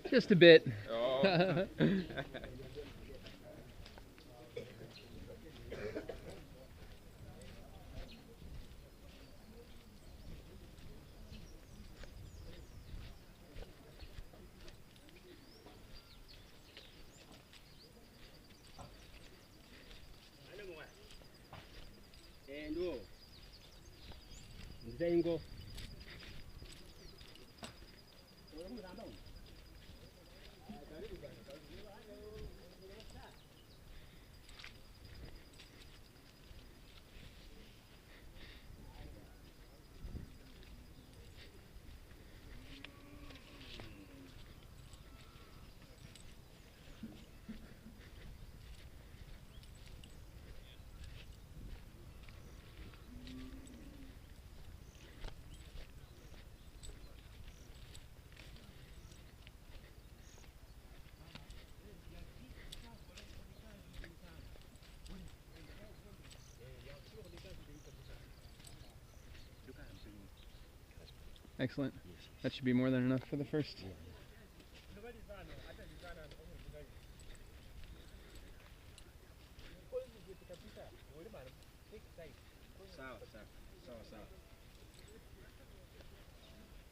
Just a bit. Oh. Zengo. Excellent. That should be more than enough for the first.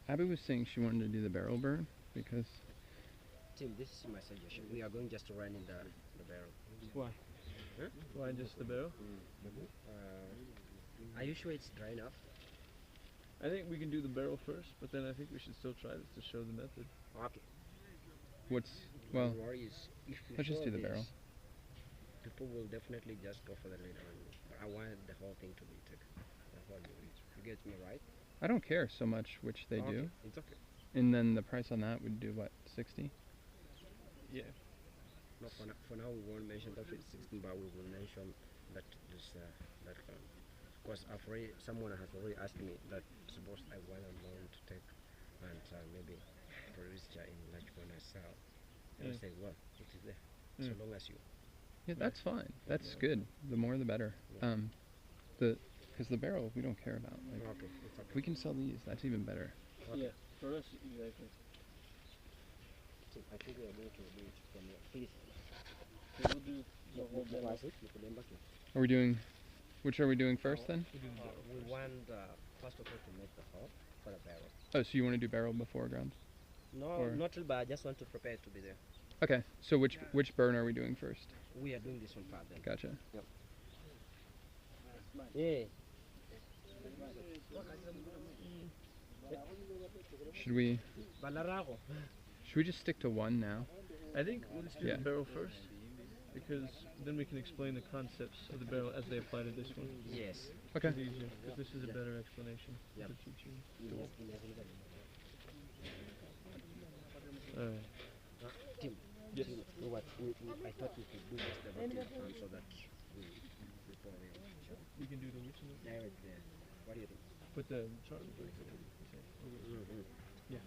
Abby was saying she wanted to do the barrel burn because... Tim, this is my suggestion. We are going just to run in the barrel. Why? Huh? Why just the barrel? Are you sure it's dry enough? I think we can do the barrel first, but then I think we should still try this to show the method. Okay. What's... well, The worry is if we let's just show do the this, barrel. people will definitely just go for the later on. But I wanted the whole thing to be taken. You get me right? I don't care so much which they do. It's okay. And then the price on that would do what, 60? Yeah. No, for now we won't mention that it's 16, but we will mention that this that because someone has already asked me that suppose I want a loan to take and maybe produce in large when I sell. And I say, well, it is there. So long as you. Yeah, that's fine. That's good. The more the better. Yeah. Because the barrel we don't care about. Like, Okay, it's okay. if we can sell these, that's even better. Yeah, for us, exactly. I think we are going to do it from here. Please. So we'll do the whole barrel. Are we doing... which are we doing first then? We want first of all to make the hole for the barrel. Oh, so you want to do barrel before ground? No, Or- not till, but I just want to prepare to be there. Okay, so which burn are we doing first? We are doing this one part then. Gotcha. Yeah. Should we just stick to one now? I think we'll just do Yeah. the barrel first, because then we can explain the concepts of the barrel as they apply to this one. Yes. Okay. It's easier, because this is a better explanation. Yep. for teaching. Alright. Tim, Yes. Tim, you know what? I thought we could do this directly so that we pour it. We can do the original. Direct there. What do you think? Put the chart. Yeah.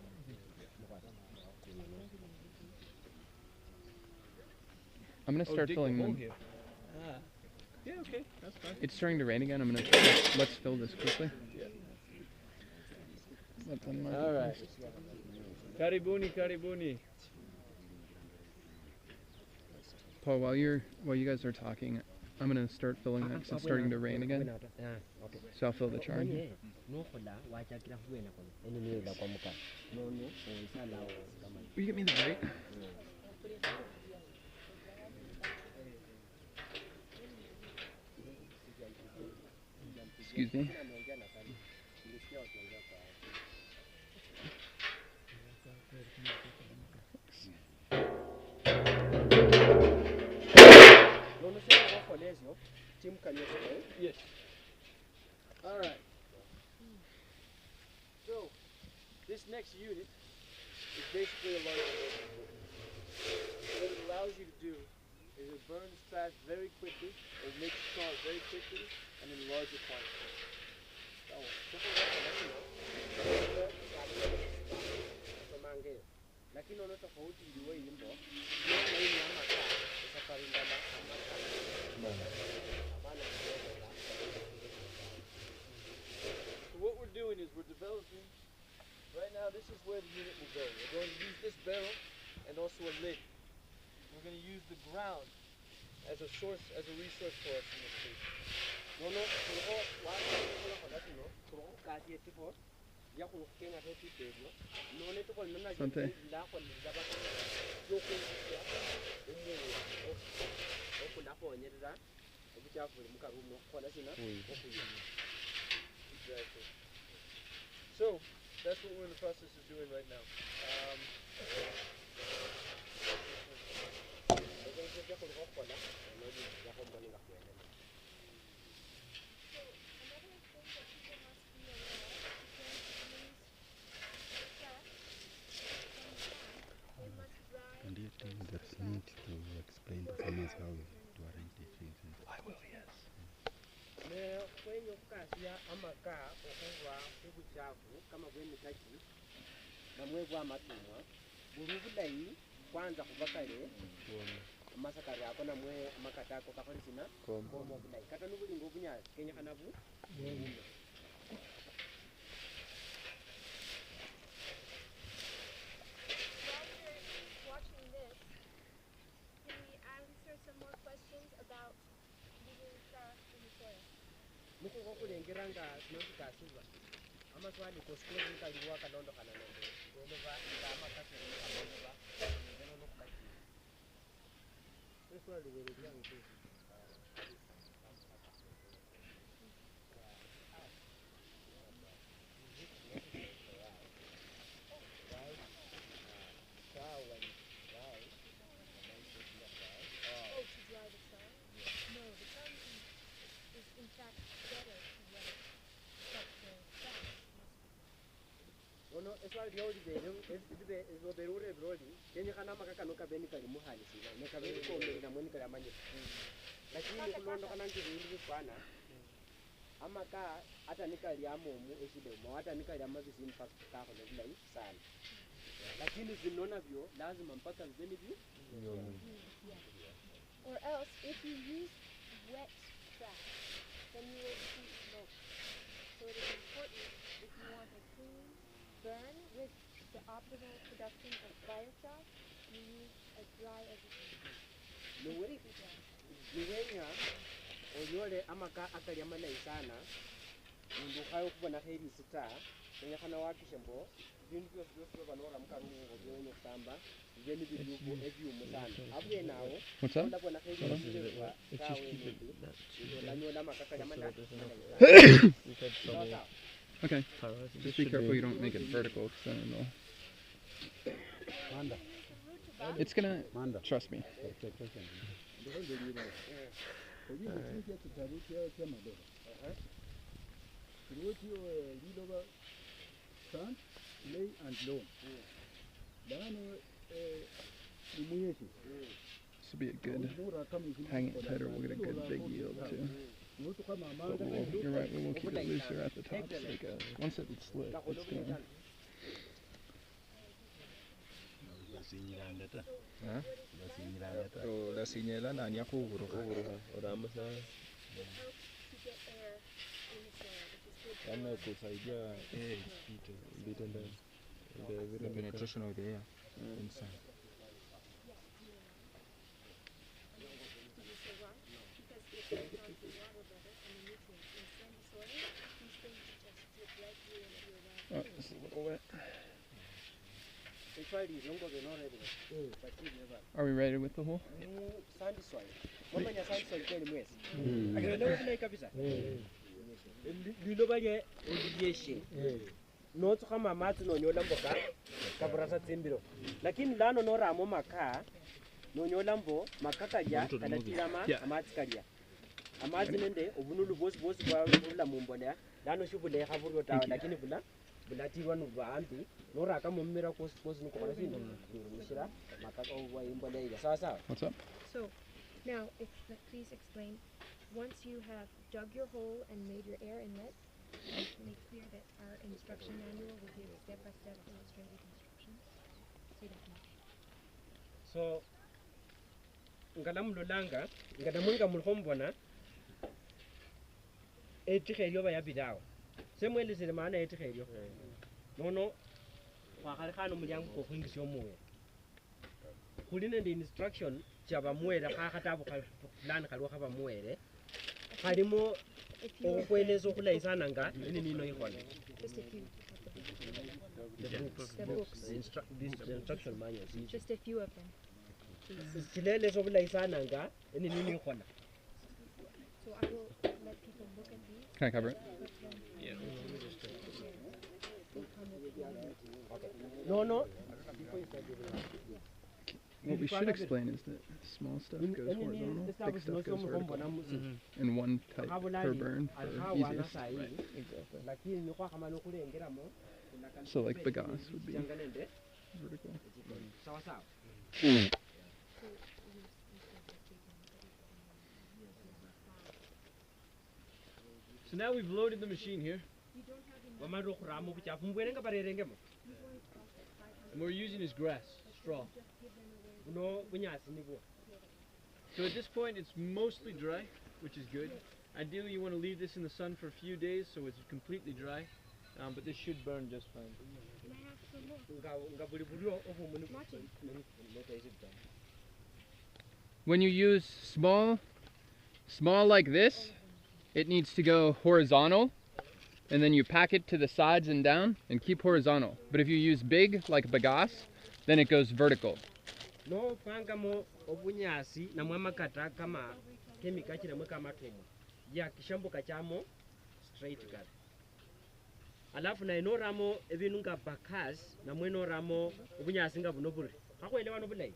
I'm gonna start dig filling the hole them. here. Ah. Yeah, okay, that's fine. It's starting to rain again. I'm gonna let's fill this quickly. Yeah. Let them mark it Alright. first. Karibuni, karibuni. Paul, while you guys are talking, I'm gonna start filling that 'cause it's starting to rain again. Okay. So I'll fill the char. Will you get me the break? Excuse me. Yes. Alright. So, this next unit is basically a large burner. What it allows you to do is it burns fat very quickly, it makes char very quickly, and in larger quantities. Lakini unaona tofauti ndio imbo. So what we're doing is we're developing a Right now, this is where the unit will go. We're going to use this barrel and also a lid. We're going to use the ground as a source, as a resource for us in this case. No, no, Something. So, that's what we're in the process of doing right now. And do you think there's need to explain to farmers how to arrange the fields? I will, yes. Kwanza kubakale amasakari ako namwe amakata ako kakolisina komo bulai kata nubulingo bunya kenya kanabu Watching this, can we answer some more questions about using craft in the soil? muko kokulengeranga notikasiba amaswali kosikole nikaliwa kalondo kananondo ndova ndamakasi kanondoba neno nokukati eso aliwele yangu In fact, better to wet, but the fat must be. ono eso aliwele bero eso berure brodi kenya kana makaka nokabeni kali muhali sina nekabeni ko mena mweni kala manye lakini kulondo kana ngiri kwana amaka hata nikali amomu esidemo hata nikali amazisi impact kako nobulai sana lakini zinona byo lazima mpaka zibeni byo Or else, if you use wet trash, then you will see smoke. So it is important, if you want a clean burn with the optimal production of biochar, you use as dry as you can. Completely dry. niwenya oyole amaka akali amalai sana mundu kayo kubona heri sita kenya kana wakishe mbo bintu byose banora mukarungu ngo byenye kusamba ibeni bidubu ebyumu sana abwe nawo What's up? ndabona heri sita kawe mundi ndanyola makaka yamala Okay. Just be careful you don't make it vertical, 'cause then it'll... Manda. It's gonna... Manda. Trust me. Lay and loan. This will be a good hanging header. We'll get a good big yield too. But you're right, we will keep it looser at the top. So like once it's slit, it's gonna... La señala nani akuburo oramba sa It helps to get air in the soil, which is good yana kusaidia bit and the penetration of the air inside. Did you say why? Because it becomes the water better and the nutrients in sandy soil, these things just slip right through and year round. Oh, it's a little wet. Are we ready with the hole? sandy soil mabanya sandy soil kweli mwezi akirelewa kuna kabisa liloba lye oliyeshe notso kama matsi nonyola mboka kaburasa tsimbiro lakini lano noramo maka nonyola mbo makakaja kalatirama amatsi kalya amatsi nende obunulu bosi bwa bula mumbonea lano shubule khavuryo tawa lakini bulatirwa nubaambi noraka mummira kosi nukukora sindu nishira makaka obwa imbolea sawa sawa. What's up? So, now, please explain, once you have dug your hole and made your air inlet, make clear that our instruction manual will give step-by-step illustrated instructions. Say that much. So ngalamulolanga ngadamunga mulhombona etikhelyo bayabidao semwelesele maana etikhelyo nono khari khano mulyango ko khwingisa omwoyo khuli nende instruction chaba mwere khakhatabu plan khaliwo khaba mwere khalimo okhweleza okhulayi sana nga nino ikhola Just a few. the books the instruction manuals Just a few of them. chileleza obulayi sana nga nino ikhola. So I will let people look at these. Can I cover it? Yeah. No. What we should explain is that small stuff goes horizontal, big stuff goes vertical, and one type per burn for easiest. So like bagasse would be vertical. So now we've loaded the machine here, and what we're using is grass, straw. So at this point it's mostly dry, which is good. Ideally you want to leave this in the sun for a few days so it's completely dry, but this should burn just fine. When you use small like this, it needs to go horizontal, and then you pack it to the sides and down and keep horizontal. But if you use big like bagasse, then it goes vertical. No pangamo obunyasi namwe makata kama kemika kinamwe kama tomo ya kishambuka chamo straight cut alafu na inoramo ebintu nga bakas namwe inoramo obunyasi nga buno buri akwelewa no bulai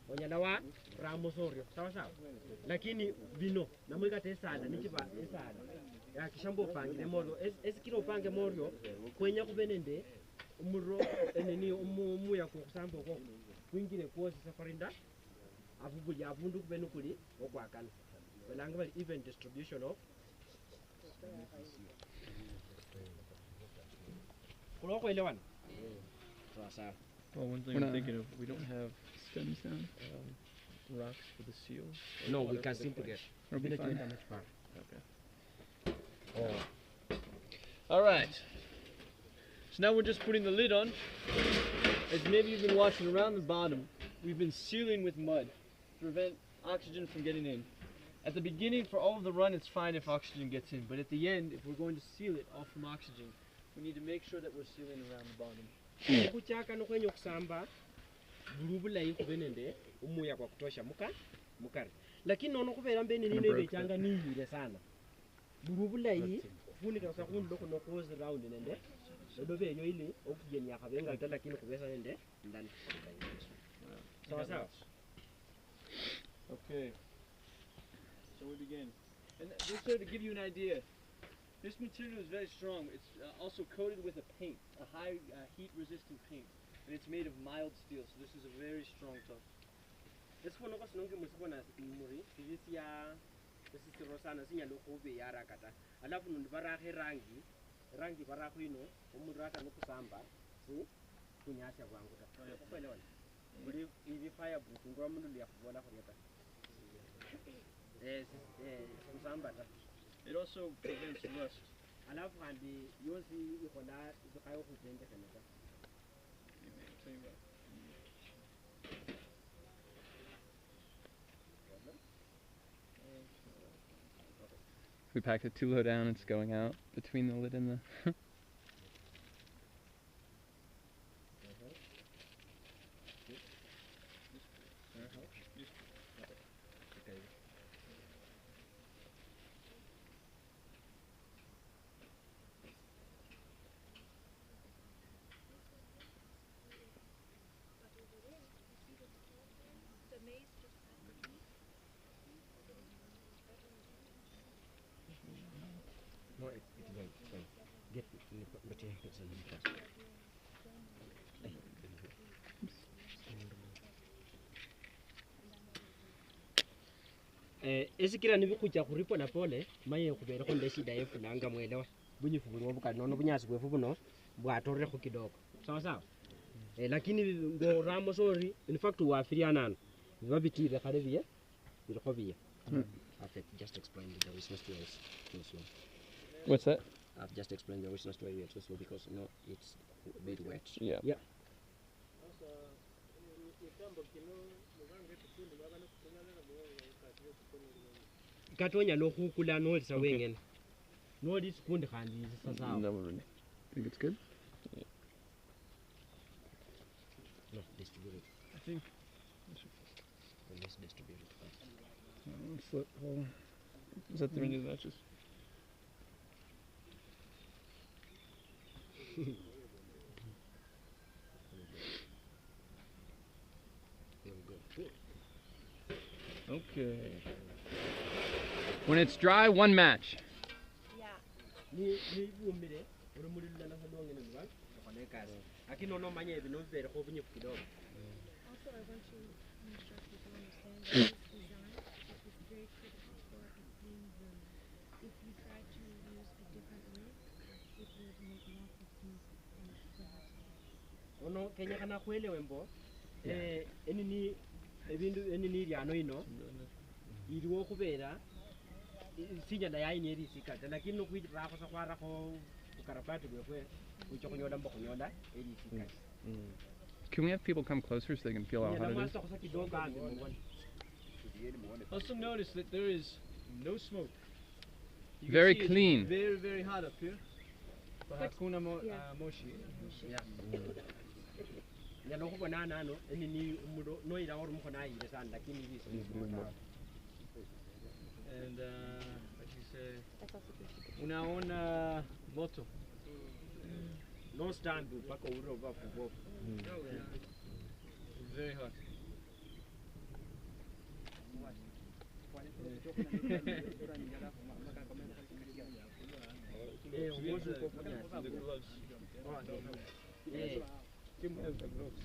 onyala wa ramo soryo sawa lakini bino namwe kata esada nikiba esada ya kishambo pangile moryo esikiro pange moryo kwenya kubenende umuro eneni umuya kusambo ko kwingire kwosi safarinda avubuli avundu kubenu kuli okwakana belanga bali even distribution of kuloko elewana sawa. Well, one thing I'm thinking of, we don't have Stems down. rocks for the seal. No, we can simply get It'll be fine. Okay. Alright. So now we're just putting the lid on. As maybe you've been watching around the bottom, we've been sealing with mud to prevent oxygen from getting in. At the beginning, for all of the run, it's fine if oxygen gets in, but at the end, if we're going to seal it off from oxygen, we need to make sure that we're sealing around the bottom. Kuchaka no kwenye kusamba bulubula yiko benende umuya kwa kutosha mukari lakini nono kubera mbene nino ibe changa niyire sana bulubula yi kufunika kwa kundo kuno close round nende ndo benyo ile oxygen yakabenga tala lakini kubesa nende ndani sawa. Okay, so we begin. And just so to give you an idea, this material is very strong. It's also coated with a paint, a high heat-resistant paint, and it's made of mild steel, so this is a very strong tough. This one was nonge musibona muri sivisia sisi rosana sinya lokobe yara kata alafu nundibarahe rangi baraho ino umuntu aka nokusamba si kunyasha kwangu ta kuelewana muri ivi fireproof ngwa mundu liyakubona khonyata kusamba ta. It also prevents rust. Alafu kandi yosi ikhola ikhayo khutende kanata. We packed it too low down, it's going out between the lid and the... No, it's fine. Get esikira nibikuja kuripo na pole maye kubera konde shida yefu nanga mwelewa bunyifu buli obukali nono bunyasi bwefu buno bwatorere ko kidogo sawa lakini ngo ramo sorry in fact wafiria nana babitire kale biye biriko biye. I've just explained the reasons to it too slow. What's that? I've just explained the reasons to it too slow because it's a bit wet. Yeah. Katonya lo hukula no it's away no this kund khandi sasa. Never really. Think it's good? No, distribute it. I think. Let's distribute it first. Slit hole. Is that the range of the matches? Okay. When it's dry, one match. Yeah. Ni umire uri muri lana sadonge ne ba kone kare akino no manye bino vere ko bunye kidogo. Also, I want to make sure people understand that this design is very critical for a clean burn. If you try to use a different way, it will make lots of smoke and perhaps Ono kenya kana kuelewe mbo enini ebindu enini lyano ino iliwo kubera sinya na yaini eri sikata lakini no kwira ko sakwara ko ukarabati gwe ucho kunyoda mbo kunyoda eri sikata. Can we have people come closer so they can feel how hot it is? Also notice that there is no smoke. You can Very see it's clean. very, very hot up here. Hakuna moshi. Yeah. Ya no kubona nano enini umudo no ira wor muko na yire san lakini this is And what you say? Unaona moto. no stand paka uro ba fugo. Very hot. The gloves. Kim have the gloves.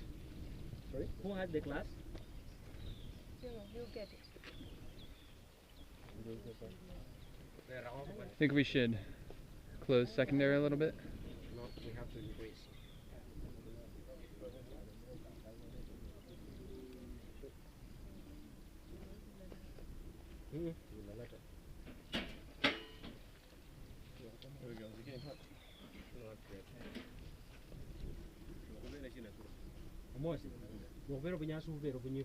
Sorry? Who had the glass? you'll get it. I think we should close secondary a little bit. No, we have to increase. There we go. It's getting hot. Almost. Vero punya su vero punya.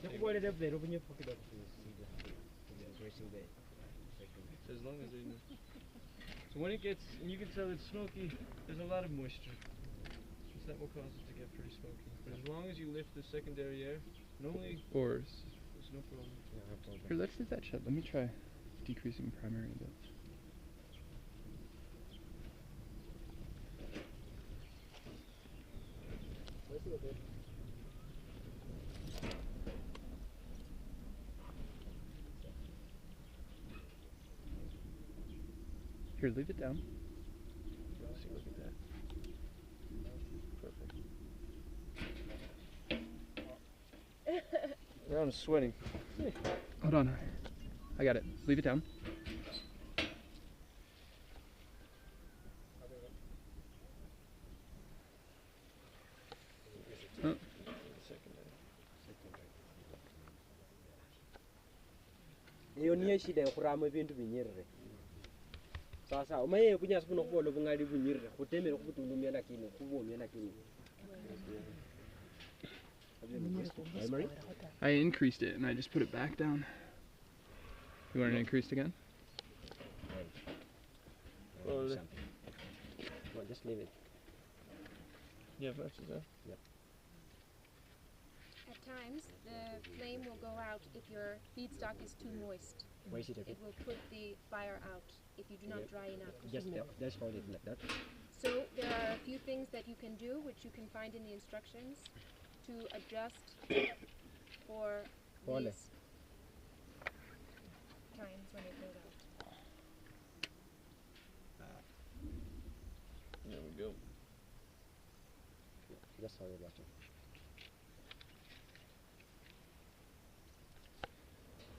Aku boleh ada vero punya pakai dah. As long as they know. So when it gets, and you can tell it's smoky, there's a lot of moisture. So that will cause it to get pretty smoky. But as long as you lift the secondary air, normally Ores. there's no problem. Here, let's leave that shut. Let me try decreasing primary a bit. Here, leave it down. See, look at that. Perfect. Now I'm sweating. Hold on. I got it. Leave it down. Oh. Iyo niye shida ya kurama ibintu binyirire. Sasa umaye kunya sibuno kubolo bungali bunyirire kutemera kubutundumya lakini kubomya lakini. I increased it and I just put it back down. You want it increased again? Well, No, just leave it. yeah, that's that. Yep. At times, the flame will go out if your feedstock is too moist. Why is it It will put the fire out if you do not dry enough. just hold it like that. So there are a few things that you can do, which you can find in the instructions, to adjust for Ole. these times when it goes out. There we go. Just hold it like that.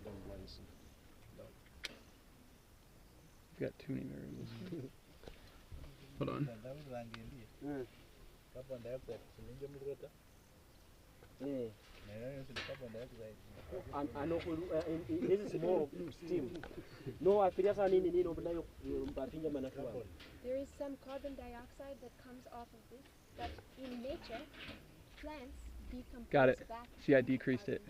Don't once. I've got too many variables. Hold on. This is more of steam. No, I feel sana nini nini obulayo mpapinja manafua. There is some carbon dioxide that comes off of this, but in nature, plants decompose Got it. back. See, I decreased it,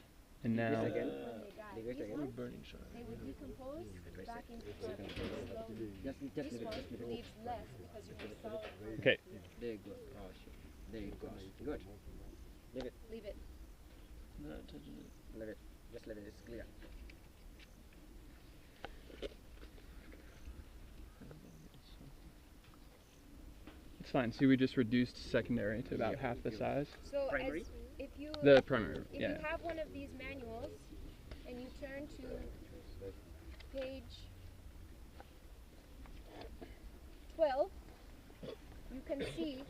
and now When they die. These ones, Burning shot. they would decompose back into carbon slowly. This one leaves less because you have solid carbon. okay. There you go. Oh, shit. There you go. Good. Leave it. Not touching it. Let it. Just let it. It's clear. It's fine. See, we just reduced secondary to about half the size. So Primary? as if you The primary, if yeah. you have one of these manuals and you turn to page 12, you can see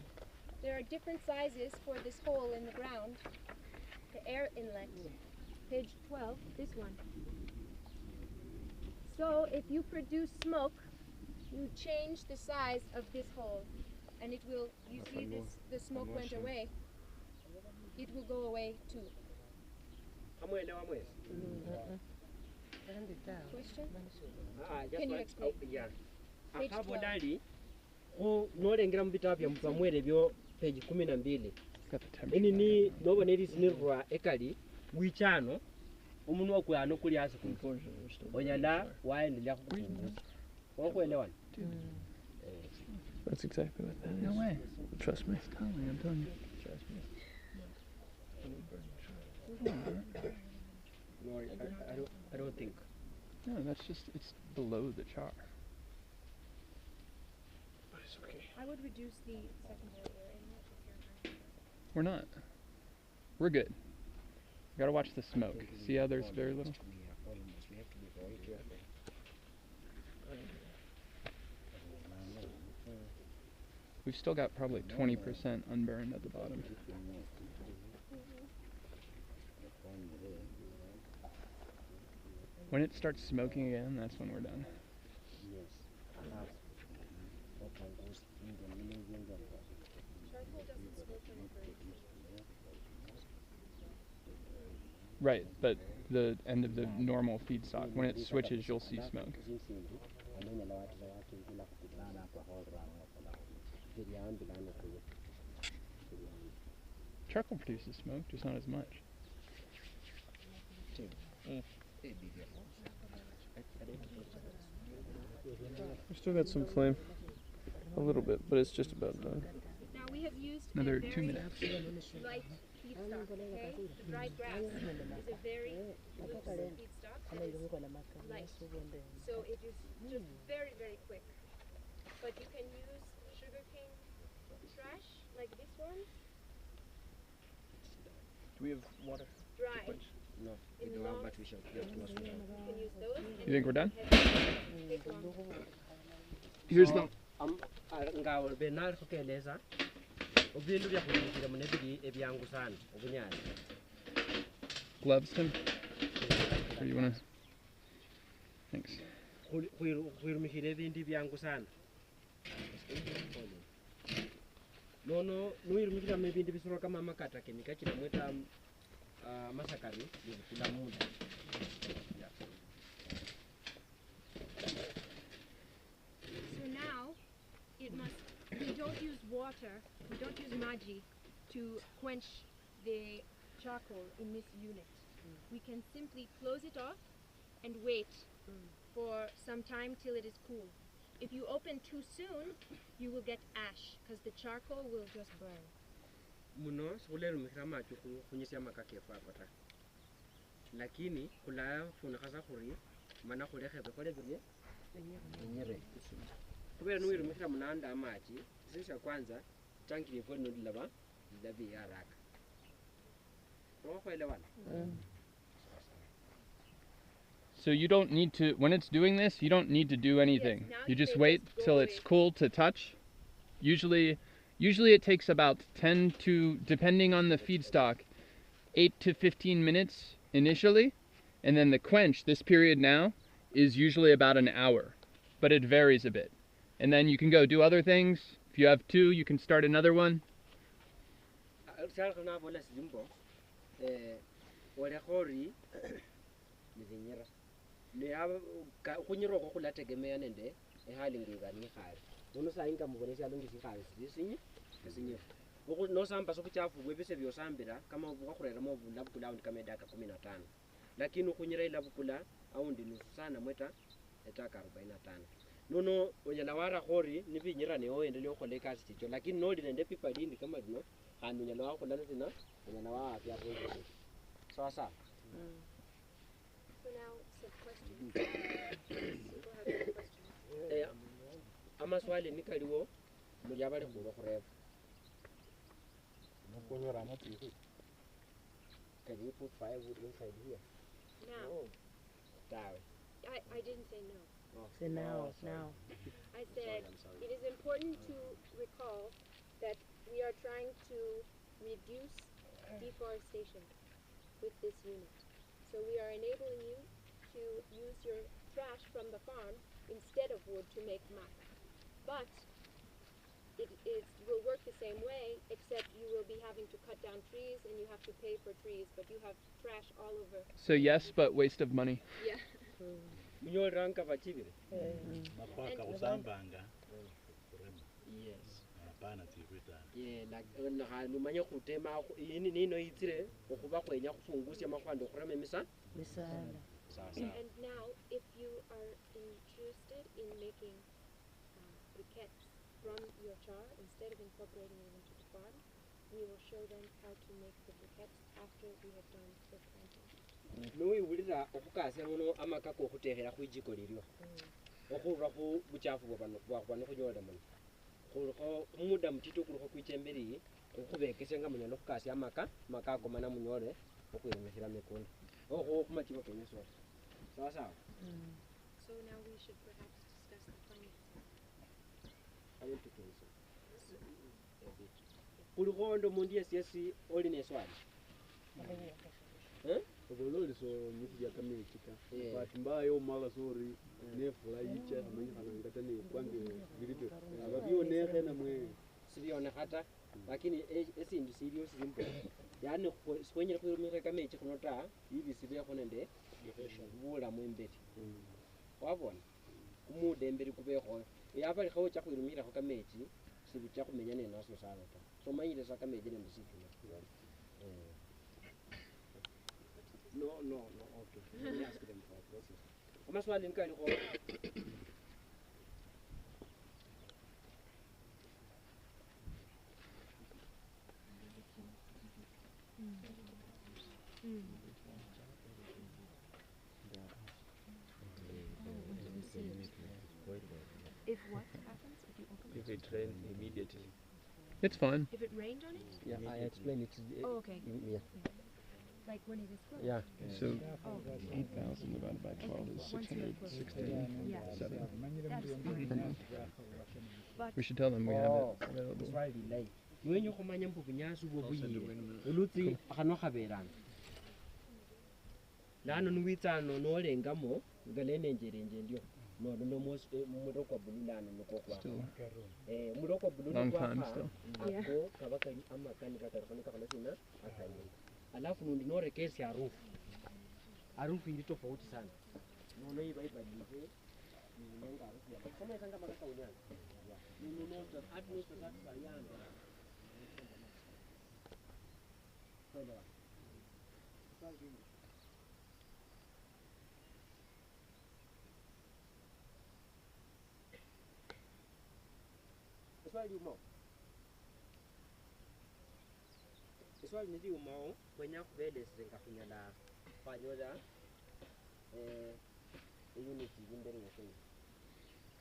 there are different sizes for this hole in the ground, the air inlet. Page 12, this one. So if you produce smoke, you change the size of this hole, and it will, you see this, the smoke went away. It will go away too. Question? Can you explain? Yeah. Page 12. Akabodali nolengera mu bitabo bya mupamwere byo page 12. Got the temperature. Enini nobona erisinirwa ekali wichano umunwa kwano kuli hasi Unfortunately, we're still. onyala waendelea kukupunguza. Wakuelewana? That's exactly what that is. No way. Trust me. I'm telling you. Trust me. No, I don't think. No, that's just, it's below the char. But it's okay. I would reduce the secondary air inlet if you're trying to. We're not. We're good. Gotta watch the smoke. See how there's very little? We've still got probably 20% unburned at the bottom. When it starts smoking again, that's when we're done. Charcoal doesn't smoke when it burns. Right, but the end of the normal feedstock, when it switches, you'll see smoke. Charcoal produces smoke, just not as much. We still got some flame. A little bit, but it's just about done. Now we have used Another a 2 very minutes. light feedstock, okay? The dried grass is a very loose feedstock that is light. So it is just very, very quick. But you can use sugarcane trash like this one, Do we have water? dried. No, we In don't have, long but we shall get to us. You can use those. and You think we're done? take long. Here's the Nga benar kukeleza obintu bya kunyikira mu nebiri ebyangu sana obunyazi. gloves, Tim. Or you wanna? Thanks. Kwirumikira ebintu byangu sana. No nuirumikira mu ebintu bisoro kama makata kemika kinamweta masakari kila muda. So now, we don't use water, we don't use maji to quench the charcoal in this unit. We can simply close it off and wait for some time till it is cool. If you open too soon, you will get ash because the charcoal will just burn. Muno sikulelumikira macho kunyisia makake papata. Lakini kula funa kaza kuri mana kulekhe bekole birye enyere. Kubera nuirumikira munanda amachi sisha kwanza tanki lifo nodilaba lidabi haraka. Wakuelewana? So you don't need to, when it's doing this, you don't need to do anything. now You you just may wait just go till it's away. cool to touch. Usually it takes about 10 to, depending on the feedstock, 8 to 15 minutes initially. And then the quench, this period now, is usually about an hour. But it varies a bit. And then you can go do other things. If you have 2, you can start another one. ole khori nivinyira ne aba khunyira ko khulategemea nende ehali ngibani khali nono sayinga mubonesha longi khali sisinyi sisinyi no samba sokuchafu bwebise byosambira kama bwakhurera mo bulabukula undi kama edaka 15 lakini khunyira ilabukula aundi nusu sana mweta etaka 45 nono onyala wara khori nibinyira ne oendelea khole kasi chicho lakini noli nende pipa lindi kama lino khandi onyala wakhola tina onyala wa afya khoi sawa sawa. So now some questions. People have some questions. Amaswali nikaliwo muli abali khuba khureba. Can you put firewood inside here? Now. Tawe. I didn't say no. Oh. Say now, sorry. now. I said I'm sorry. it is important to recall that we are trying to reduce deforestation with this unit. So we are enabling you to use your trash from the farm instead of wood to make mat. But it will work the same way, except you will be having to cut down trees and you have to pay for trees, but you have trash all over. So yes, but waste of money. Yeah. Munyo ranka vachibire. Mapaka usambanga. Yes. Hapana tikwita. Yeah, na numanya kutema ini nino itire okuba kwenya kufungusya makwando kurema emisa. Misala. Sawa. And now, if you are interested in making briquettes from your char, instead of incorporating it into the farm, we will show them how to make the briquettes after we have done the planting. Noi wulira okukasya muno amakako okutekhera khwijiko liryo. Okhurwa khu buchafu bwano khunyola muno. Khulukho muda mutito kulukho kwichemberi okhubekesenga munyala khukasya makako mana munyole okhwirumishira mikunda. Okho khumachibo kenya sosa. Sawa sawa. So now we should perhaps discuss the financing. I want to cancel. Kulikho ndo mundu yesi oli neswali. Obolole so miti ya kamechika. But mbayo mala sorry ne fulayicha amanyikana ngata ne kwange bilito. Ababionekhe namwe Sibiyona hata lakini esindu serious simple. Yani kwenyera khwirumira kamechi khunota ibi sibe khonende bula mwembeti. Wabona kumude mbere kubekho yabali khawo cha khwirumira kho kamechi sibicha khumenya ne naso sana ta. So manyire sa kamechi ne msitu. No, okay. Let me ask them for a process. Amaswali nkali kho. If what happens? If you open If it rains immediately. It's fine. If it rained on it? Yeah, I explained it. Oh, okay. Yeah. Like when it is closed? Yeah. So Oh, 8,000 divided by 12 is once you're closed. 667. Yeah. That's per month. But We should tell them we have it available. Swali delay. Mwenye khumanya mbu bunyasu bwo buyire. Ulutsi khano khaberana. Lano nuwitsano nolengamo ngalene njerenje ndio. No mudoko bululano nokokwa. Mudoko bululano Long kwa time still. ako kabaka amakani katarukanika kana sina akanyinga. Alafu nundi nore kesi harufu. Harufu ili tofauti sana. Nono iba jive. Nenga harufu ya. Kama kanga makaka unyana. Nono nota atmost sasa yanga. Kwenda. Swali umo. Swali nidi umo kwenya kubeleze ngakunyala fanyola unity imbere ngakenya.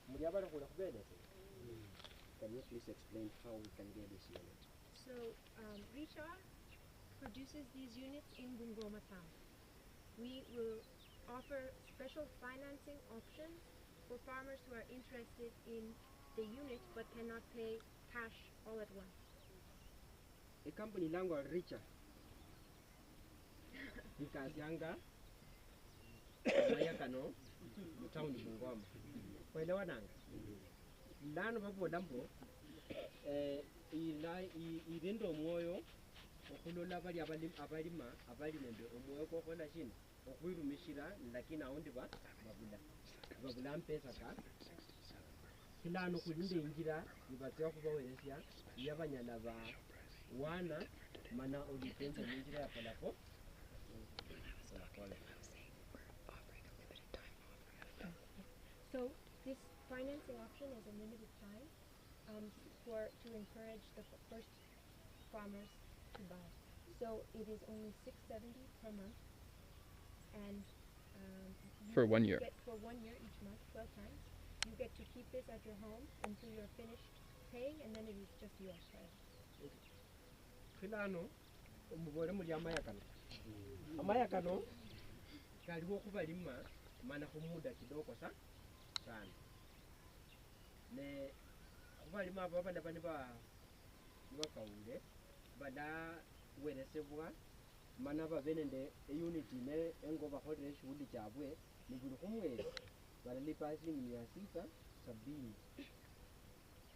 Muri abara kula kubeleze. Can you please explain how we can get this unit? so Richard produces these units in Bungoma town. We will offer special financing options for farmers who are interested in the unit but cannot pay cash all at once. A company langu Richard. Because yanga mayakano town Bungoma. Kuelewa nanga. Lano bapo dampo irendo moyo okulola bali abalima abali nende omwoyo gwokhola shina okhwirumishira lakini aundi babula mpesa ka khilano khuli nende injira ibatsa khubaweresya yabanyala wana mana olipenza ninjira ya polapolo. So this financing option is a limited time to encourage the first farmers to buy. So it is only $6.70 per month, and For 1 year. For 1 year each month, 12 times. You get to keep this at your home until you're finished paying, and then it is just yours forever. Khilano umubole muli amaya kano kaliwo khubalima mana khumuda kidogo sana ne khubalima abo balaba nibafawule bala weresebwa mana babe nende unity ne engo bakholele shughuli chabwe nibuli khumwezi balalipa shilingi 670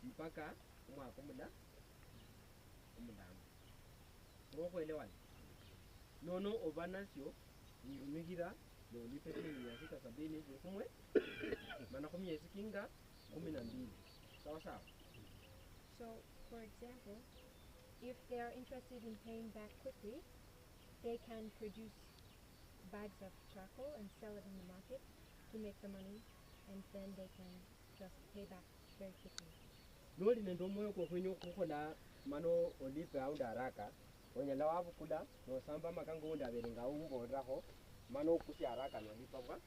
mpaka umwaka omulamba khokhuelewana nono oba nasyo wirumikhira nolipe shilingi 670 buli khumwe mana khumyezi kinga 12 sawa sawa. So, for example, if they are interested in paying back quickly, they can produce bags of charcoal and sell it in the market to make the money, and then they can just pay back very quickly. Noli nende omwoyo kwokhwenya okhukhola mano olipe aundi haraka onyala wabukula nosamba makango undi abele nga umbolerakho mano okusya haraka nolipa bwa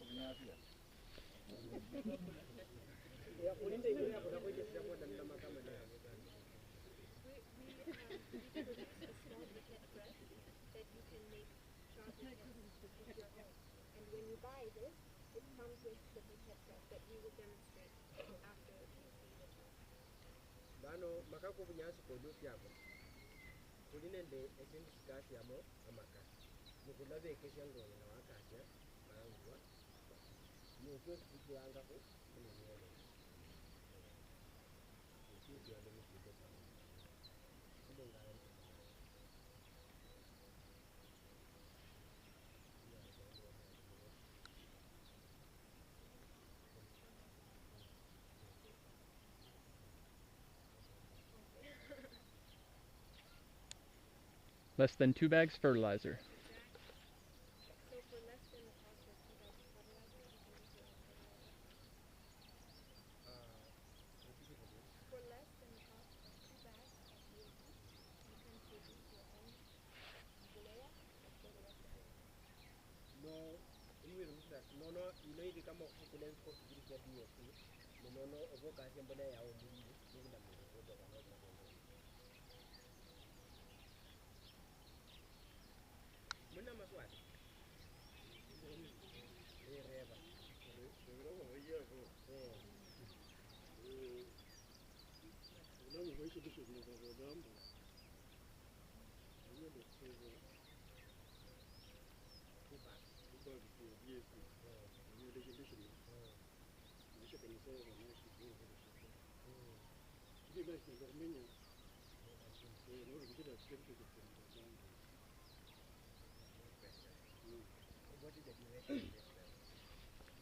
obunyafya. Ulinde ingine yako na kwenye siya mwanda nila makama na yako. We produce a small briquette press that you can make charcoal with your own. And when you buy this, it comes with the briquette press that we will demonstrate after you see the charcoal. Bano makako bunyasi kolusya ako. Kuli nende esindu sikasyamo amakasi. Nukulabe ekesya ngono na wakasya marangwa. Nukwe kukuangako kunonyole. Less than 2 bags fertilizer. So for less than the cost of 2 bags of fertilizer, you can use your own fertilizer. For less than the cost of 2 bags of DAP, you can produce your own mbolea for the rest of your life. Nono inoidi kama kukule kwa kujirika DAP. Nono oboka asya mbolea ya umuli nukula mwere kodo kanoka kono. Muna maswali? Reba. What is the duration?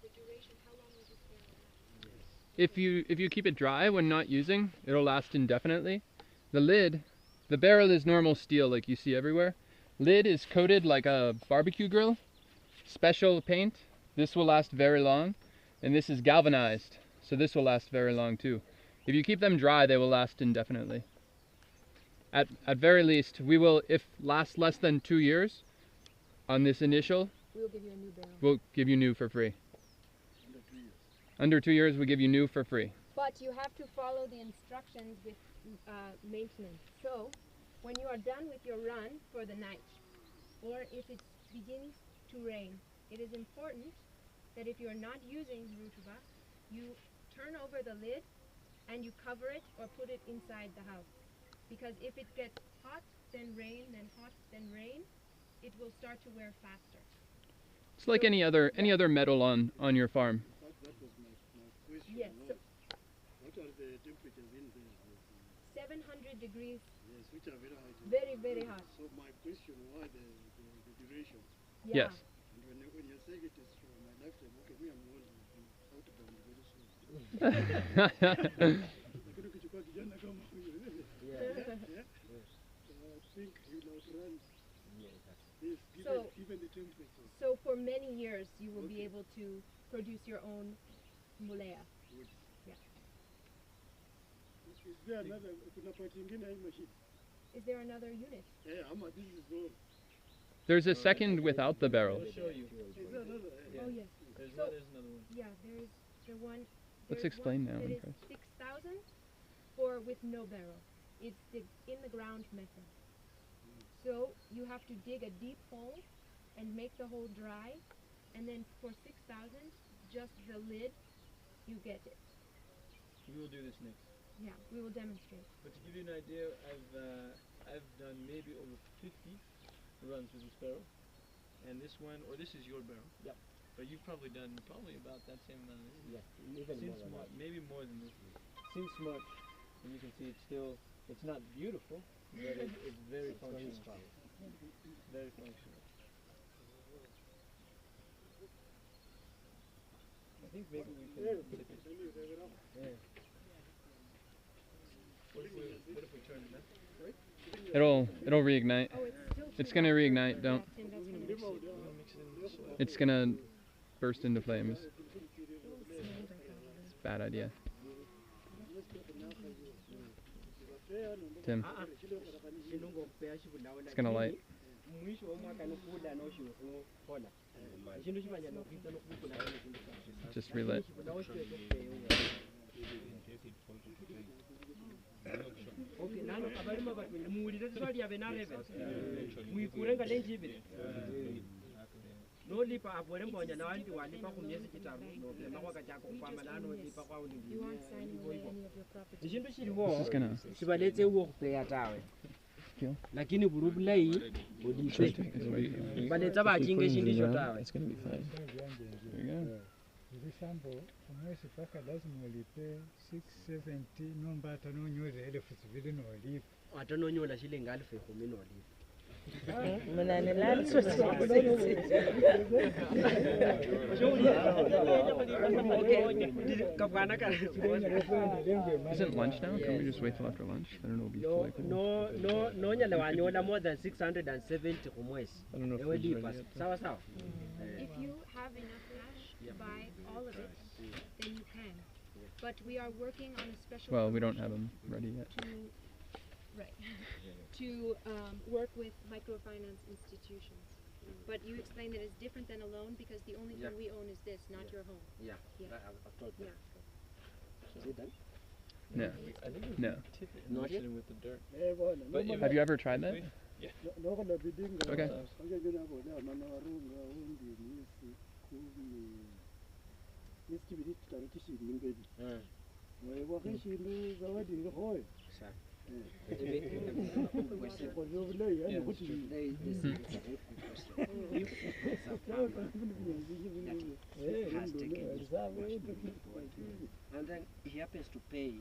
The duration, how long will this barrel last? If you keep it dry when not using, it'll last indefinitely. The lid, the barrel is normal steel like you see everywhere. Lid is coated like a barbecue grill. Special paint. This will last very long. And this is galvanized, so this will last very long too. If you keep them dry, they will last indefinitely. At very least, we will, if last less than 2 years on this initial, We'll give you a new barrel. we'll give you new for free. Under 2 years, we give you new for free. But you have to follow the instructions with maintenance. So, when you are done with your run for the night, or if it begins to rain, it is important that if you are not using rutuba, you turn over the lid and you cover it or put it inside the house. Because if it gets hot, then rain, then hot, then rain, it will start to wear faster. It's like any other metal on your farm. That was my question. Yes. So, What are the temperatures in there? 700 degrees, Yes, which are very high. very, very hot. So my question, why the duration? Yeah. Yes. And when you're saying it is for my lifetime, okay, me I'm old, outbound very soon. Lakini ukichukua kijana kama huyo, yeah? I think he'll outrun this, So- given the temperature. So for many years, you will be able to produce your own mulea. Is there another, kuna part ingine hii machine? Is there another unit? Yeah, this is all. There's a second without the barrel. I'll show you. Is there another? Oh yes. There's So- another one. Yeah, there's the one. Let's there's explain one now, That is Chris. 6,000 for with no barrel. It's the in the ground method. So you have to dig a deep hole and make the hole dry, and then for 6,000, just the lid, you get it. We will do this next. Yeah, we will demonstrate. But to give you an idea, I've done maybe over 50 runs with this barrel, and this one, or this is your barrel. Yep. But you've probably done about that same amount of this. Yeah, even more Since than March, that. maybe more than this. Since March, and you can see it's still, it's not beautiful, but it's very functional. Very functional. I think maybe we can tip it. Yeah. What if we turn it up? It'll reignite. Oh, it's still. It's too gonna hot. reignite. Yeah, Don't. Tim, that's gonna mix it. Mix it in this way. It's gonna burst into flames. It'll smolder probably. It's a bad idea. Tim, it's gonna light. Just relit. You aren't signing away any of your property. Chintu This chiliwo is gonna. sibaletse ukukupeya tawe Feel? lakini buli bulayi bulipe baletsa bachinge chintu icho tawe. It's gonna be fine. There you go. Ibisambo umwezi paka lazima ulipe 670 nomba hata nonyoza 1200 nolipa. Ate nonyola shilingi 10,000 nolipa. Isn't lunch now? Can we just wait till after lunch? I don't know. It'll be fully full. nonyala wanyola more than 670 kumwezi I don't know if ewe food's ready lipa yet. sawa sawa. If you have enough cash to buy all of it, then you can. But we are working on a special. Well, we don't have promotion them ready yet. to right to work with microfinance institutions. But you explain that it's different than a loan because the only Yeah. thing we own is this, not your home. Yeah, Yeah. I've told you. Yeah. Is it done? No. I think we No. can tip it and Not mix yet? it in with the dirt. But if- Have you ever tried that? nokona bidinga Okay. angengena mana warunga undi misi kumi isitibiri tutaro tishindu imberi mwewa kishindu zawadi ngoyo kwa vile yani kuti Has taken and then he happens to pay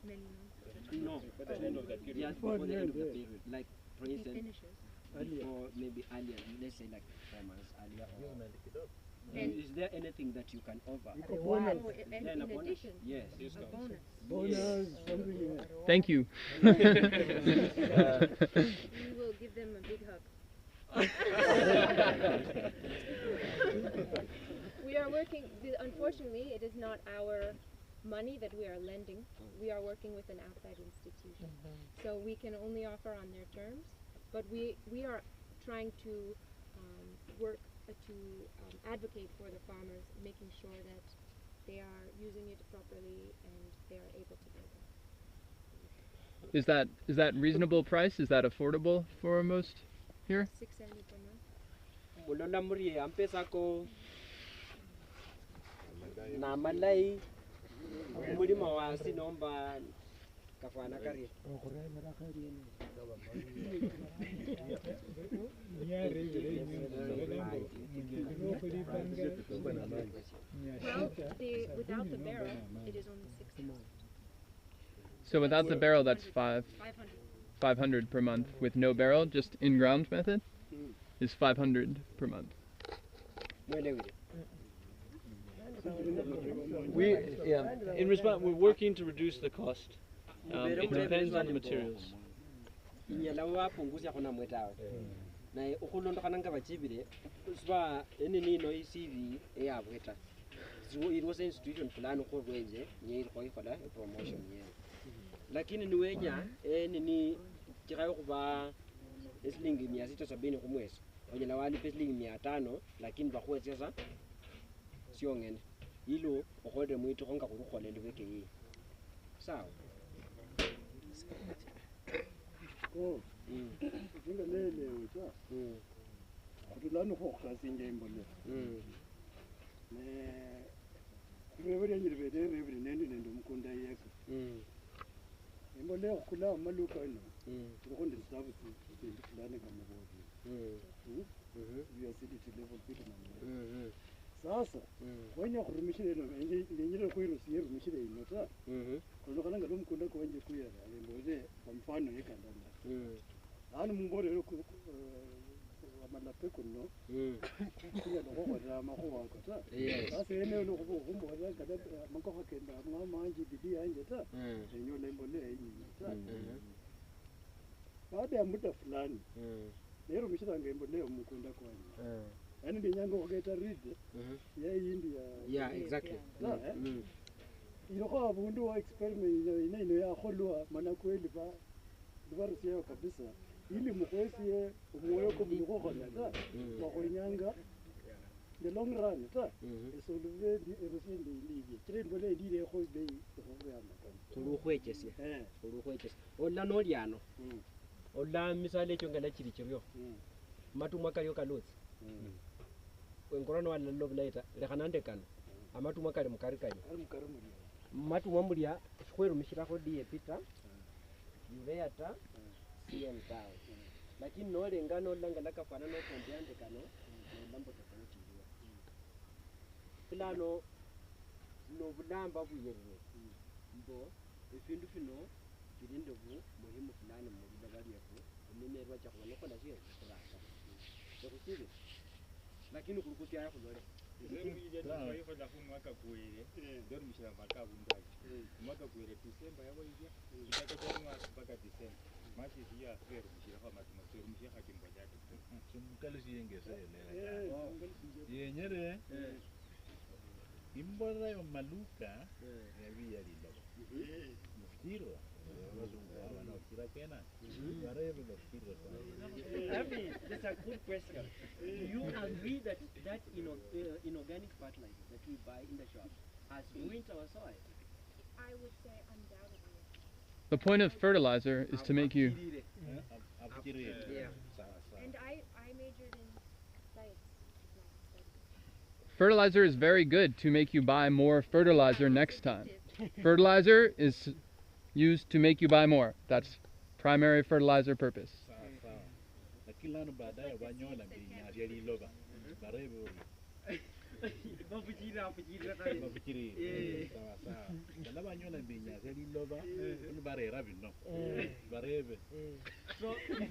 Many months. no At the end of that period. just before the end of the period, like for He instance finishes. before maybe earlier, let's say like 4 months earlier or And- is there anything that you can offer? Oh, and Then a in bonus? addition, Yes. a bonus. bonus something Thank you. We will give them a big hug. We are working, unfortunately, it is not our money that we are lending. We are working with an outside institution. So we can only offer on their terms, but we are trying to work to advocate for the farmers, making sure that they are using it properly and they are able to pay them. Is that reasonable price? Is that affordable for most here? $670 per month. Mulonda muri ampesa ko na malai mulima wasi nomba kafana kari Well, without the barrel, it is only 6,000. So without the barrel, that's 500. 500 per month. With no barrel, just in-ground method, is 500 per month. In response, we're working to reduce the cost. It depends on the materials. Na ukulondokana nga bachibire sba enini no CV eyabweta it was institution plan ko rwenje nye ko ikola promotion ye lakini niwenya enini kirayo kuba eslingi 670 ku mwezi onyela wali peslingi 500 lakini bakwetsa sio ngene ilo okode muito konga kurukole ndibeke yi sawa Jinga lele uta. Kutulano ko kasinje imbole. Ne revere nyiribede revere nende nende mukunda yeka. Imbole okula maluka ino. Ukonde sabu sindu fulani kama bozi. We are city level people na. Sasa wanya kurumishire no nyire kuiro siye rumishire ino ta. Kuno kana ngalo mukunda ko wanje kuyera imbole kwa mfano yeka ndanda. Ani mumbore ku amalape kuno kuya no ko ra ma ko ka ta ase ene no ko ko mo ra ka ma ko ka kenda ma manje bidi anje ta enyo lembo le enyi ta baada ya muda fulani lero mishira ngembo leo mukunda kwani yani ndinyango koketa read ya India yeah exactly ino ko abundu wa experiment ino ya kholwa mana kweli ba divarusiyo kabisa ili mukwesie umuyo ko mukokona ta wakunyanga the long run ta so le erosende liye kire mbole ndire ko be ko ya makana kurukhwechese kurukhwechese olla no lyano olla misale cyo ngala kiri kiryo matu mwaka yo kalotsi wengorano wala loblaita le kanande kana amatu mwaka le mukarikanye matu mwamulya shweru mishira ko die pita yureta CM tao lakini no lengano langa lakafana no kondiande kano lambo tofauti hiyo plano no bulamba buyerwe mbo ifindu fino bilinde bu muhimu fulani mu bidabali yako umemerwa cha kwa noko na sio kurasa ndio lakini kurukutia yako lore Ndio mjije taifa la mwaka kuile ndio mshira mwaka bundaji mwaka kuile December yabo hivi kitaka kwa mpaka December machi pia fero mshira kwa matumasero mshira hakimbo yake simkali siyengezele yenyere imbora yo maluka yabi yalilo mufiro wana kira kena warebe mufiro that's a good question. Do you agree that inorganic fertilizer that we buy in the shop has ruined our soil? I would say undoubtedly. The point of fertilizer is to make you... And I majored in science. Fertilizer is very good to make you buy more fertilizer next time. Fertilizer is used to make you buy more. That's primary fertilizer purpose. So is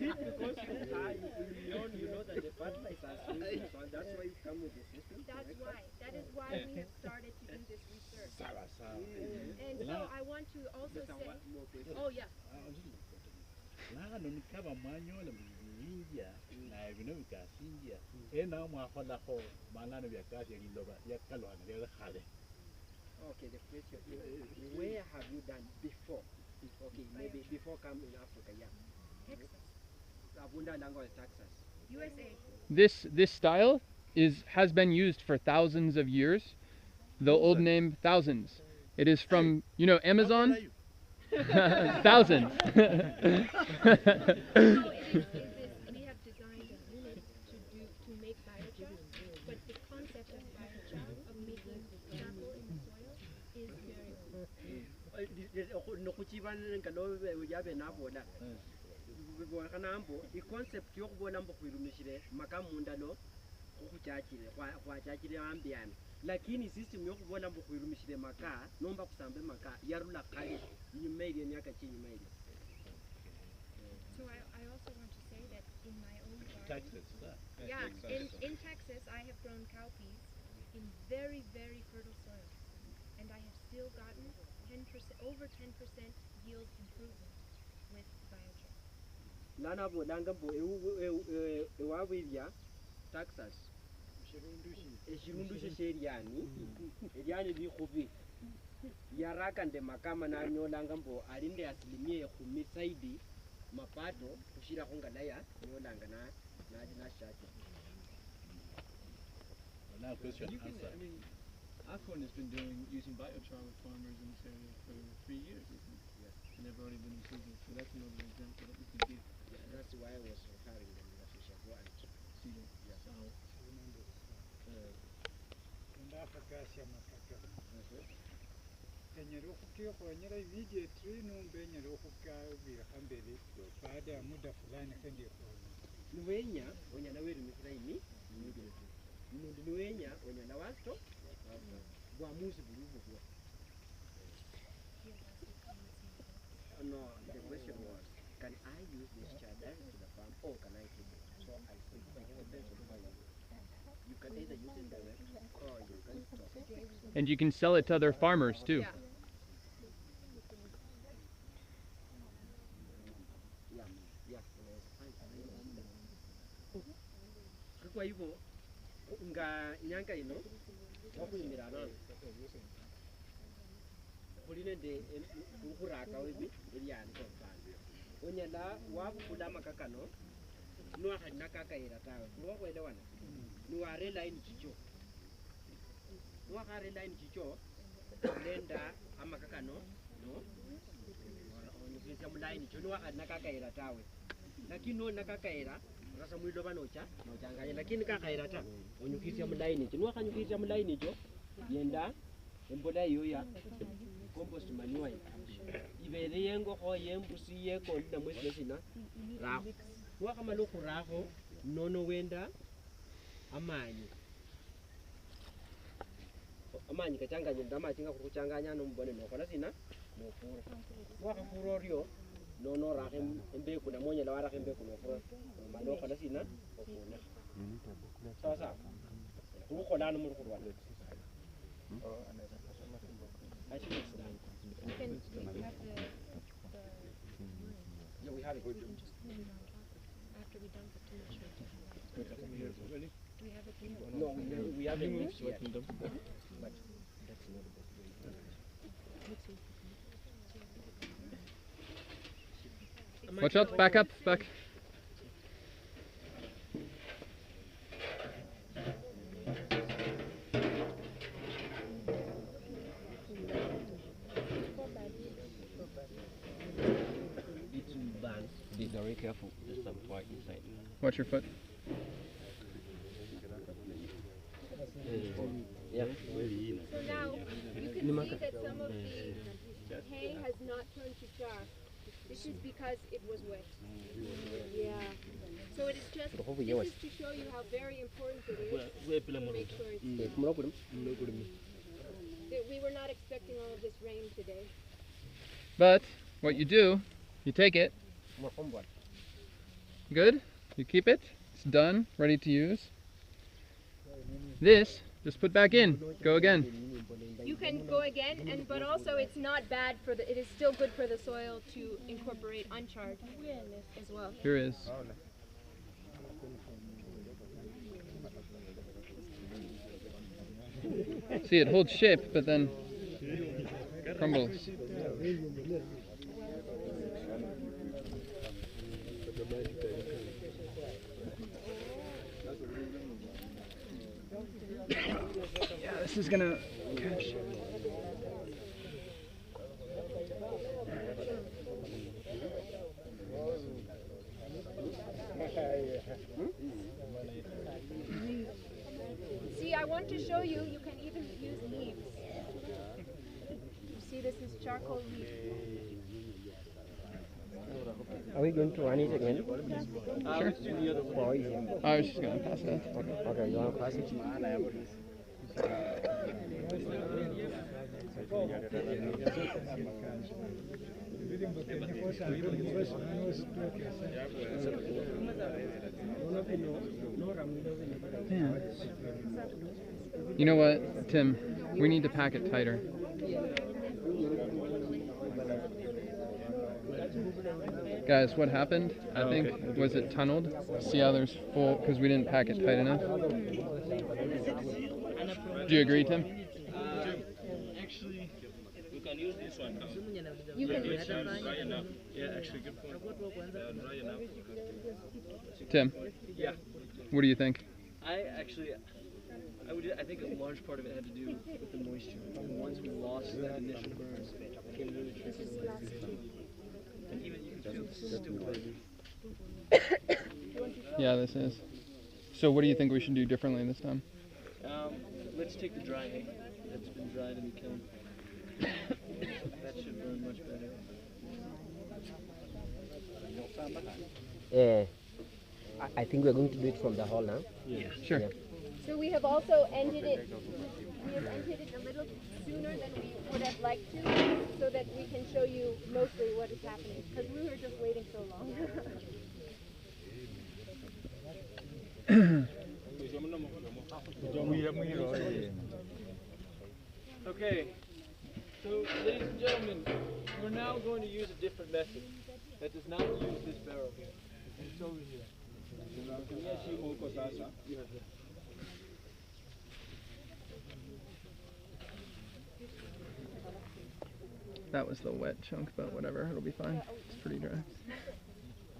it because you know that the fertilizer is used, so that's why you come with the system? That's why. That is why we have started to do this research. And so I want to also say... Oh, yeah. Okay, the question is, where have you done before? Okay, maybe before coming in Africa, yeah. Texas. USA. This style has been used for thousands of years. The old name thousands. It is from, you know, Amazon. Thousands. We have designed a unit to make biochar, but the concept of biochar, of making charcoal in the soil, is very old. The concept yokubona mbo kwirumishire makamunda lo kukuchachire kwa chachire ambiana lakini system yokubola mbu khwirumishile maka nomba khusambe maka yarula khale inyuma ilya myaka chinyuma ilya. So I also want to say that in my own garden, Texas, yeah, in Texas, I have grown cowpeas in very, very fertile soil, and I have still gotten 10%, over 10% yield improvement with biochar. Lana bolanga mbu ewabwilya Texas eshirundu shesheriani eriani likhubi yaraka nde makama nanyolanga mbu ali nde 10% saidi mapato khushilakho nga laya nyolanga nashakya. Now question answer. I mean, Afon has been using biochar with farmers in this area for 3 years, isn't it? Yes. And they've already been improving. So that's another example that we can give. Yeah, that's why I was referring them that we should go and Seeding. yeah. Ndakhagasya makaka enyala okhukekhonyela immediately nomba enyala okhukabilakho mbeli baada ya muda fulani khendikhonya. Niwenya onyala werumikhila immediately lundi niwenya onyala wasto bwamusi buli bubwo. No, the question was, can I use this char direct to the farm or can I keep it? So I said, it depends on how you use it. You can either use it direct or you can stop. And you can sell it to other farmers too. Yeah. Yeah. Kwa hivyo nga nyanga ino wakhuyimirana khuli nende khuraka webi eliani khopana onyala wabukula amakakano niwakhali nakakayela tawe khulwakhwelewana niwara eline chicho niwakhara eline chicho olenda amakakano no onyukhisya muline cho niwakhali nakakayela tawe lakini noli nakakayela rasa mwiloba nochanganya lakini kakayela ta onyukhisya muline cho niwakhanyukhisya muline cho yenda embola iyo ya compost manure ibele yengokho yembusi yekondi namwe sina rakho niwakhamala okhurakho nono wenda amanyi kachanganya nda amachi nga khuchanganya nomubone nokhola sina nofura niwakhafura oryo nono rakho embeku namwe onyala warakho embeku nofura nomala okhola sina ofunekha sawa sawa khulukholano muli khulwana. I think it's done. You can have Yeah, we have it. we can just put it on top after we dump it to make sure it doesn't. Do we have it here? No, we haven't moved yet. But that's not a good way. Watch out, back up, back. Be very careful. There's some white inside. Watch your foot. Yeah. So now you can see that some of the hay has not turned to char. This is because it was wet. Yeah. So it is just this is to show you how very important it is to make sure it's that we were not expecting all of this rain today. But what you do, you take it. Good. You keep it. It's done, ready to use. This, just put back in. Go again. You can go again, but also it's not bad for it is still good for the soil to incorporate uncharred as well. Here is. See, it holds shape, but then crumbles. Yeah, this is gonna catch. See, I want to show you, you can even use leaves. You see, this is charcoal leaf. Are we going to run it again? Sure. Or easy? I was just gonna pass that. Okay, you want to pass it? You know what, Tim? We need to pack it tighter. Guys, what happened, I think, was it tunneled. See how there's full, because we didn't pack it tight enough. Do you agree, Tim? Actually, we can use this one now. You can It's dry enough. Yeah, actually, good point. Dry enough. Tim? Yeah. What do you think? I think a large part of it had to do with the moisture. And once we lost that initial burn, it became really tricky to let it go. And even you can feel this is still wet. Yeah, this is. So what do you think we should do differently this time? Let's take the dry hay that's been dried in the kiln. That should burn much better. I think we're going to do it from the hall now. Yeah. Sure. Yeah. So we have also ended it. We have ended it a little sooner than we would have liked to, so that we can show you mostly what is happening. Because we were just waiting so long. Okay, so ladies and gentlemen, we're now going to use a different method that does not use this barrel here. It's over here. That was the wet chunk, but whatever, it'll be fine. It's pretty dry.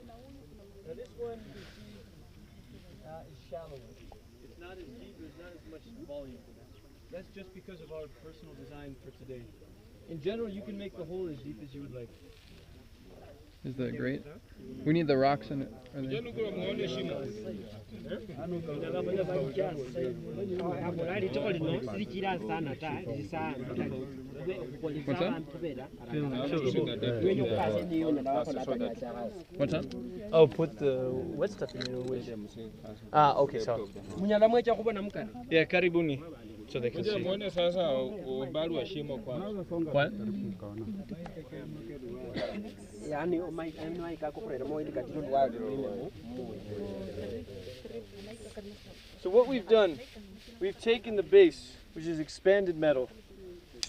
Now this one you can see is shallower. It's not as deep, there's not as much volume to that. That's just because of our personal design for today. In general, you can make the hole as deep as you would like. Is that great? We need the rocks in it. Are they? What's up? What's up? Oh, put the wet stuff in your way. Ah, okay, so. Yeah, karibuni. So they can see. What? So what we've done, we've taken the base, which is expanded metal.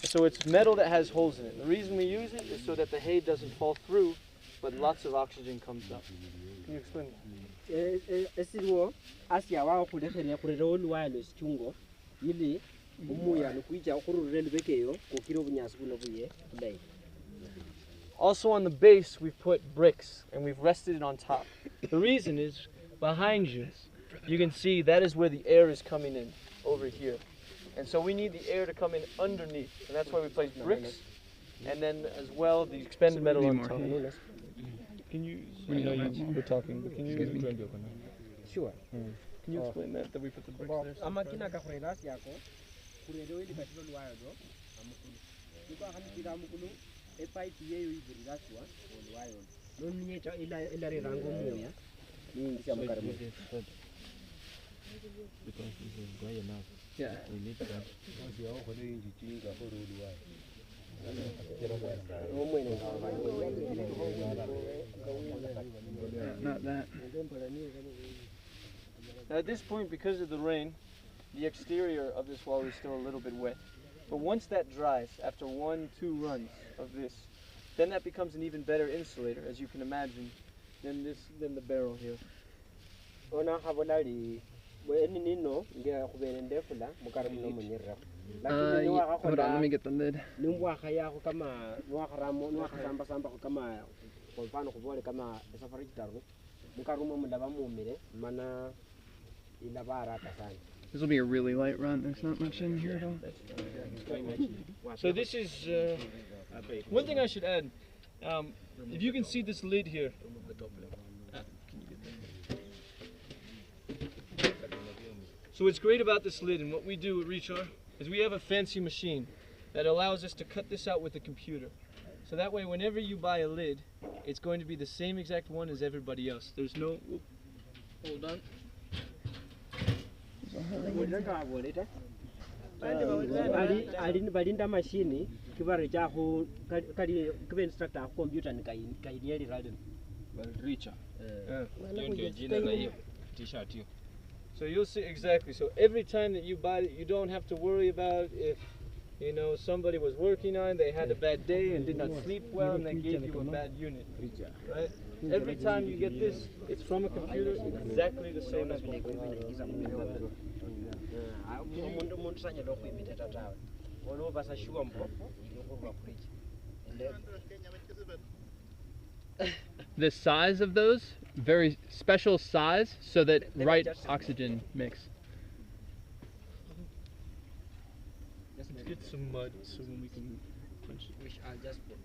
So it's metal that has holes in it. The reason we use it is so that the hay doesn't fall through, but lots of oxygen comes up. Can you explain that? Also on the base, we've put bricks and we've rested it on top. The reason is, behind you, you can see that is where the air is coming in, over here. And so we need the air to come in underneath, and that's why we place bricks, and then as well the expanded metal on top. Can you, I know you're talking, but can you, Sure. Can you explain that we put the bricks there? Yeah. Not that. Now at this point, because of the rain, the exterior of this wall is still a little bit wet. But once that dries, after 1-2 runs of this, then that becomes an even better insulator, as you can imagine, than the barrel here. Hold on, let me get the lid. This will be a really light run. There's not much in here at all. So this is, one thing I should add, if you can see this lid here. So what's great about this lid and what we do at Rechar is we have a fancy machine that allows us to cut this out with the computer. So that way whenever you buy a lid, it's going to be the same exact one as everybody else. There's no, hold on. balinda machine kibaro chaho kali kibe instructor computer ni kaidi radin Richa. Hiyo ndio jina la hiyo t-shirt hiyo. So you'll see exactly. So every time that you buy it, you don't have to worry about if, you know, somebody was working on, they had a bad day and did not sleep well and they gave you a bad unit, right? Every time you get this, it's from a computer, exactly the same as before. The size of those, very special size, so that right oxygen mix. Let's get some mud so when we can punch it. Which I'll just put.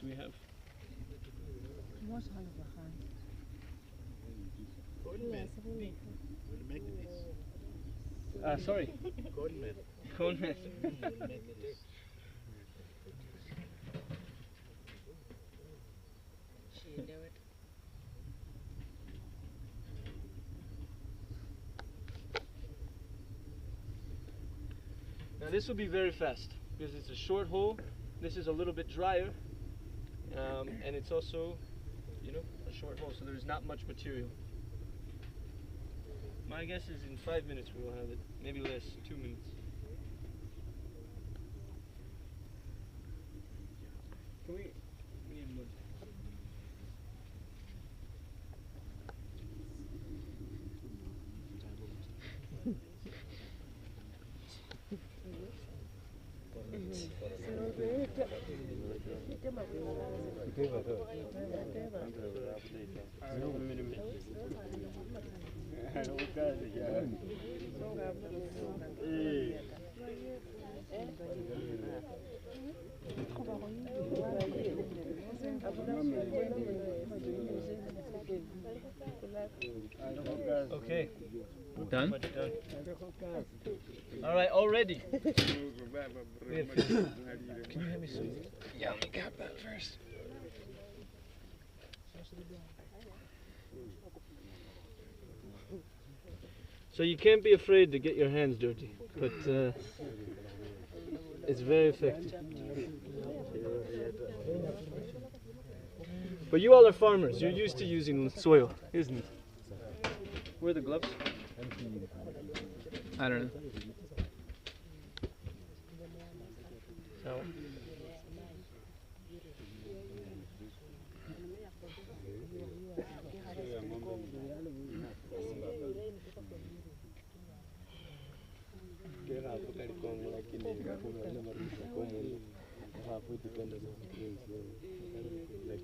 Do we have? Sorry. Cone method. Now this will be very fast because it's a short hole. This is a little bit drier, and it's also, you know, a short hole, so there's not much material. My guess is in 5 minutes we will have it, maybe less, 2 minutes. Can we need mud. Okay. Done? Done. All right, already. Can you hand me some? Yeah, let me grab that first. So you can't be afraid to get your hands dirty, but it's very effective. But you all are farmers. You're used to using soil, isn't it? Where are the gloves? I don't know. So.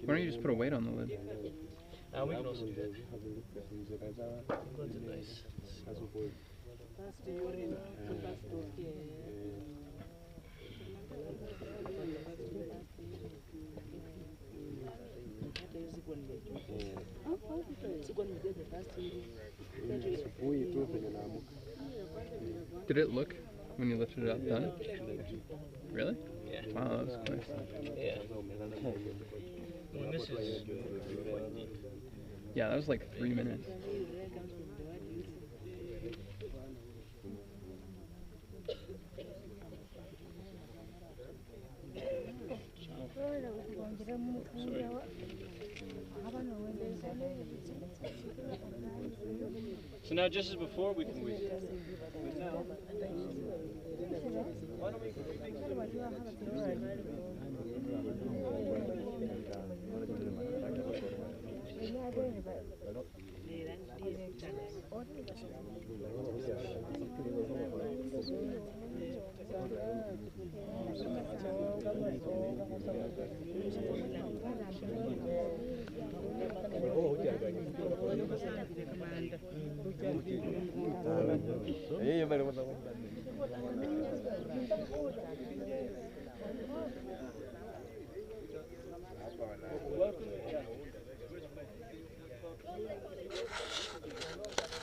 Why don't you just put a weight on the lid? We can also do that. Gloves are nice. Did it look when you lifted it up done? Really? Yeah. Wow, that was quick. Yeah. Well, this is quite deep. Yeah, that was like 3 minutes. So now, just as before, we can wait. Why don't we